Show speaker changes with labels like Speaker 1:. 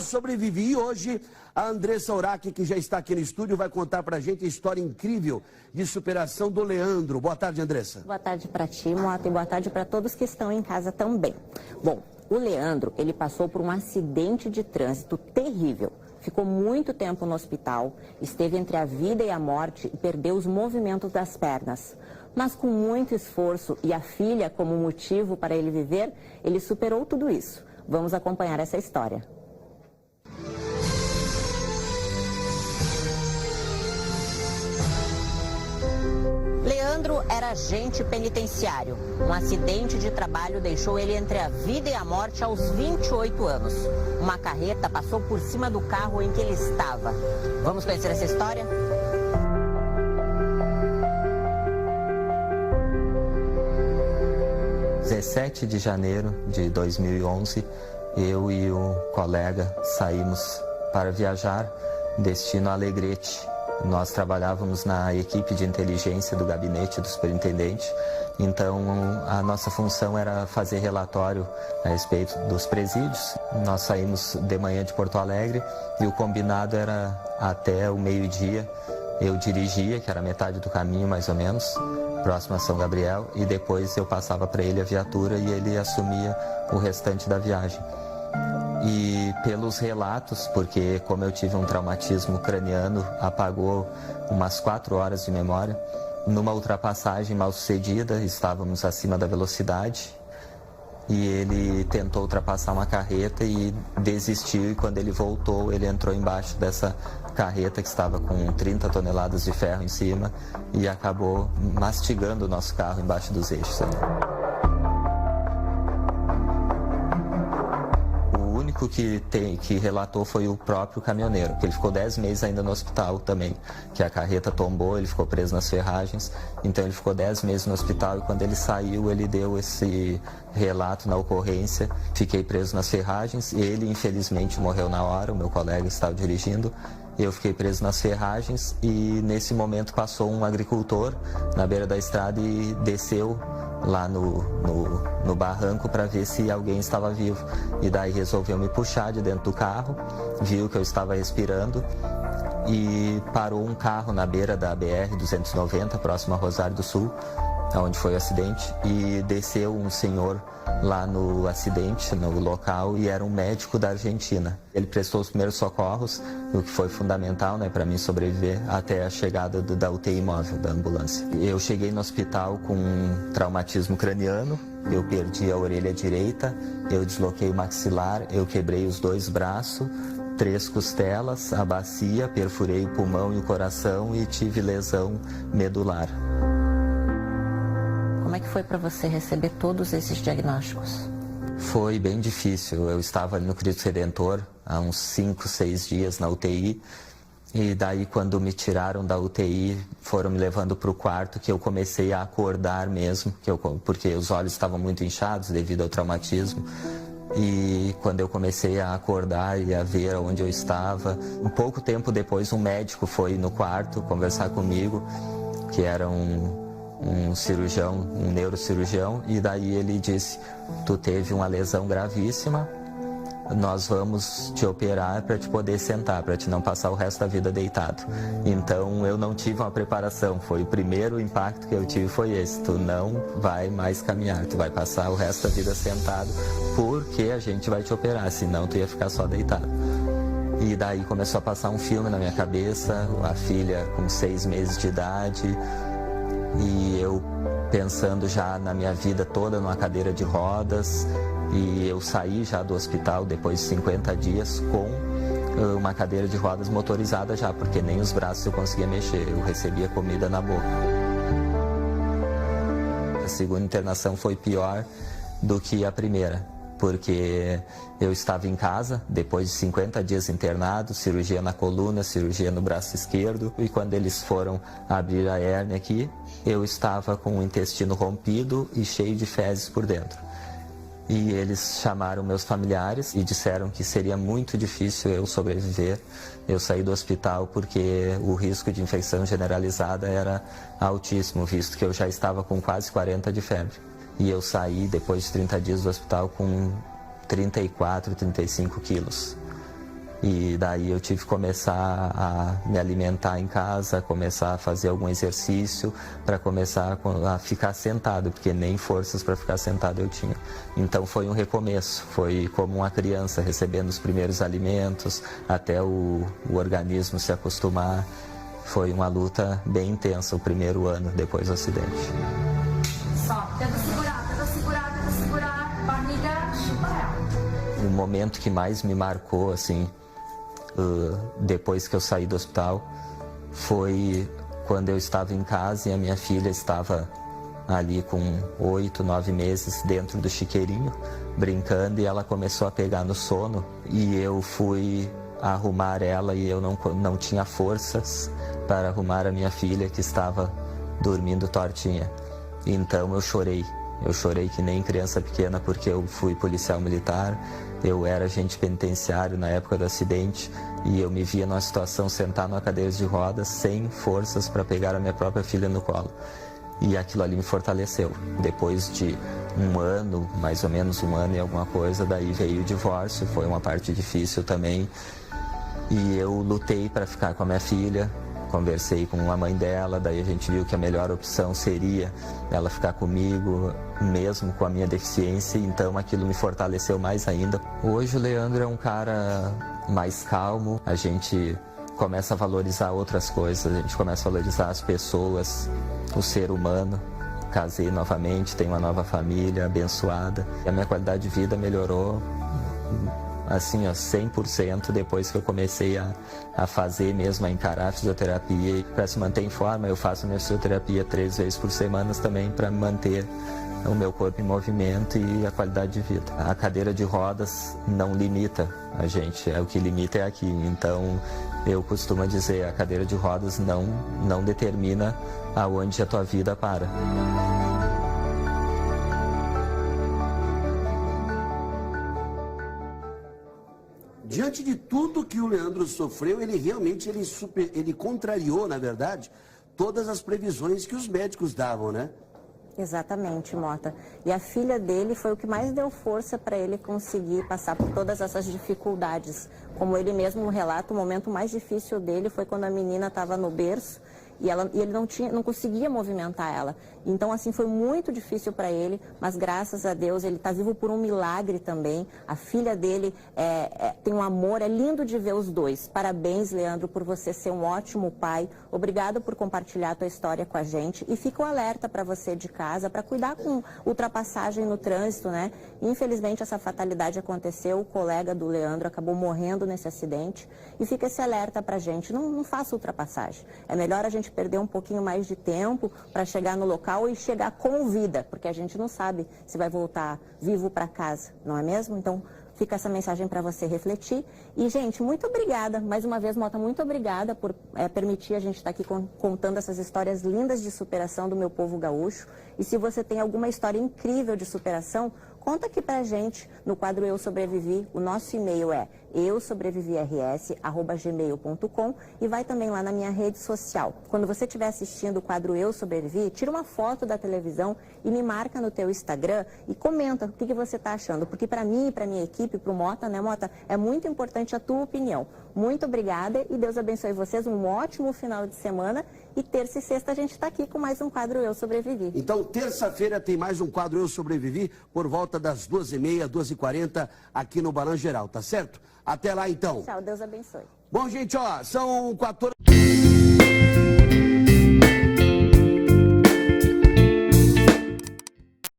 Speaker 1: sobrevive. E hoje, a Andressa Urach, que já está aqui no estúdio, vai contar pra gente a história incrível de superação do Leandro. Boa tarde, Andressa.
Speaker 2: Boa tarde para ti, Mota, e boa tarde para todos que estão em casa também. Bom, o Leandro, ele passou por um acidente de trânsito terrível. Ficou muito tempo no hospital, esteve entre a vida e a morte e perdeu os movimentos das pernas. Mas com muito esforço e a filha como motivo para ele viver, ele superou tudo isso. Vamos acompanhar essa história. Leandro era agente penitenciário. Um acidente de trabalho deixou ele entre a vida e a morte aos 28 anos. Uma carreta passou por cima do carro em que ele estava. Vamos conhecer essa história?
Speaker 3: Dia 17 de janeiro de 2011, eu e o colega saímos para viajar, destino Alegrete. Nós trabalhávamos na equipe de inteligência do gabinete do superintendente, então a nossa função era fazer relatório a respeito dos presídios. Nós saímos de manhã de Porto Alegre e o combinado era até o meio-dia. Eu dirigia, que era metade do caminho mais ou menos, próximo a São Gabriel, e depois eu passava para ele a viatura e ele assumia o restante da viagem. E pelos relatos, porque como eu tive um traumatismo craniano, apagou umas 4 horas de memória. Numa ultrapassagem mal sucedida, estávamos acima da velocidade e ele tentou ultrapassar uma carreta e desistiu, e quando ele voltou, ele entrou embaixo dessa carreta que estava com 30 toneladas de ferro em cima e acabou mastigando o nosso carro embaixo dos eixos. O que relatou foi o próprio caminhoneiro, que ele ficou 10 meses ainda no hospital também, que a carreta tombou, ele ficou preso nas ferragens, então ele ficou 10 meses no hospital e quando ele saiu ele deu esse relato na ocorrência. Fiquei preso nas ferragens, ele infelizmente morreu na hora, o meu colega estava dirigindo, eu fiquei preso nas ferragens e nesse momento passou um agricultor na beira da estrada e desceu lá no barranco para ver se alguém estava vivo. E daí resolveu me puxar de dentro do carro, viu que eu estava respirando e parou um carro na beira da BR-290, próximo a Rosário do Sul, onde foi o acidente, e desceu um senhor lá no acidente, no local, e era um médico da Argentina. Ele prestou os primeiros socorros, o que foi fundamental, né, para mim sobreviver até a chegada da UTI móvel, da ambulância. Eu cheguei no hospital com um traumatismo craniano, eu perdi a orelha direita, eu desloquei o maxilar, eu quebrei os 2 braços, 3 costelas, a bacia, perfurei o pulmão e o coração e tive lesão medular.
Speaker 2: Como é que foi para você receber todos esses diagnósticos?
Speaker 3: Foi bem difícil. Eu estava ali no Cristo Redentor há uns 5, 6 dias na UTI. E daí quando me tiraram da UTI, foram me levando para o quarto, que eu comecei a acordar mesmo, porque os olhos estavam muito inchados devido ao traumatismo. E quando eu comecei a acordar e a ver onde eu estava, um pouco tempo depois um médico foi no quarto conversar comigo, que era um cirurgião, um neurocirurgião, e daí ele disse: tu teve uma lesão gravíssima, nós vamos te operar para te poder sentar, para te não passar o resto da vida deitado. Então eu não tive uma preparação, foi o primeiro impacto que eu tive, foi esse: tu não vai mais caminhar, tu vai passar o resto da vida sentado, porque a gente vai te operar, senão tu ia ficar só deitado. E daí começou a passar um filme na minha cabeça, a filha com 6 meses de idade, e eu pensando já na minha vida toda numa cadeira de rodas, e eu saí já do hospital depois de 50 dias com uma cadeira de rodas motorizada já, porque nem os braços eu conseguia mexer, eu recebia comida na boca. A segunda internação foi pior do que a primeira, porque eu estava em casa, depois de 50 dias internado, cirurgia na coluna, cirurgia no braço esquerdo, e quando eles foram abrir a hérnia aqui, eu estava com o intestino rompido e cheio de fezes por dentro. E eles chamaram meus familiares e disseram que seria muito difícil eu sobreviver. Eu saí do hospital porque o risco de infecção generalizada era altíssimo, visto que eu já estava com quase 40 de febre. E eu saí depois de 30 dias do hospital com 34, 35 quilos. E daí eu tive que começar a me alimentar em casa, começar a fazer algum exercício para começar a ficar sentado, porque nem forças para ficar sentado eu tinha. Então foi um recomeço, foi como uma criança recebendo os primeiros alimentos, até o organismo se acostumar. Foi uma luta bem intensa o primeiro ano depois do acidente.
Speaker 4: Só, tenta segurar, barriga, chupa ela.
Speaker 3: O momento que mais me marcou, assim, depois que eu saí do hospital, foi quando eu estava em casa e a minha filha estava ali com 8, 9 meses dentro do chiqueirinho, brincando, e ela começou a pegar no sono e eu fui arrumar ela e eu não tinha forças para arrumar a minha filha que estava dormindo tortinha. Então eu chorei que nem criança pequena, porque eu fui policial militar, eu era agente penitenciário na época do acidente e eu me via numa situação sentado numa cadeira de rodas sem forças para pegar a minha própria filha no colo. E aquilo ali me fortaleceu. Depois de um ano, mais ou menos um ano e alguma coisa, daí veio o divórcio, foi uma parte difícil também. E eu lutei para ficar com a minha filha, conversei com a mãe dela, daí a gente viu que a melhor opção seria ela ficar comigo, mesmo com a minha deficiência, então aquilo me fortaleceu mais ainda. Hoje o Leandro é um cara mais calmo, a gente começa a valorizar outras coisas, a gente começa a valorizar as pessoas, o ser humano. Casei novamente, tenho uma nova família abençoada, e a minha qualidade de vida melhorou assim, ó, 100% depois que eu comecei a fazer mesmo, a encarar a fisioterapia. Para se manter em forma, eu faço minha fisioterapia 3 vezes por semana também, para manter o meu corpo em movimento e a qualidade de vida. A cadeira de rodas não limita a gente, o que limita é aqui. Então eu costumo dizer, a cadeira de rodas não determina aonde a tua vida para.
Speaker 1: Diante de tudo que o Leandro sofreu, ele realmente ele contrariou, na verdade, todas as previsões que os médicos davam, né?
Speaker 2: Exatamente, Mota. E a filha dele foi o que mais deu força para ele conseguir passar por todas essas dificuldades. Como ele mesmo relata, o momento mais difícil dele foi quando a menina estava no berço e ele não conseguia movimentar ela. Então, assim, foi muito difícil para ele, mas graças a Deus ele está vivo por um milagre também. A filha dele tem um amor, é lindo de ver os dois. Parabéns, Leandro, por você ser um ótimo pai. Obrigado por compartilhar a tua história com a gente. E fica um alerta para você de casa, para cuidar com ultrapassagem no trânsito, né? Infelizmente, essa fatalidade aconteceu, o colega do Leandro acabou morrendo nesse acidente. E fica esse alerta para a gente, não faça ultrapassagem. É melhor a gente perder um pouquinho mais de tempo para chegar no local e chegar com vida, porque a gente não sabe se vai voltar vivo para casa, não é mesmo? Então, fica essa mensagem para você refletir. E, gente, muito obrigada. Mais uma vez, Mota, muito obrigada por permitir a gente estar aqui contando essas histórias lindas de superação do meu povo gaúcho. E se você tem alguma história incrível de superação, conta aqui pra gente no quadro Eu Sobrevivi. O nosso e-mail é eusobrevivirs@gmail.com e vai também lá na minha rede social. Quando você estiver assistindo o quadro Eu Sobrevivi, tira uma foto da televisão e me marca no teu Instagram e comenta o que você está achando. Porque para mim e para minha equipe, para o Mota, né, Mota, é muito importante a tua opinião. Muito obrigada e Deus abençoe vocês. Um ótimo final de semana. E terça e sexta a gente está aqui com mais um quadro Eu Sobrevivi.
Speaker 1: Então, terça-feira tem mais um quadro Eu Sobrevivi, por volta das 2h30, 2h40, aqui no Balanço Geral, tá certo? Até lá, então.
Speaker 2: Tchau, Deus abençoe.
Speaker 1: Bom, gente, ó, são 14...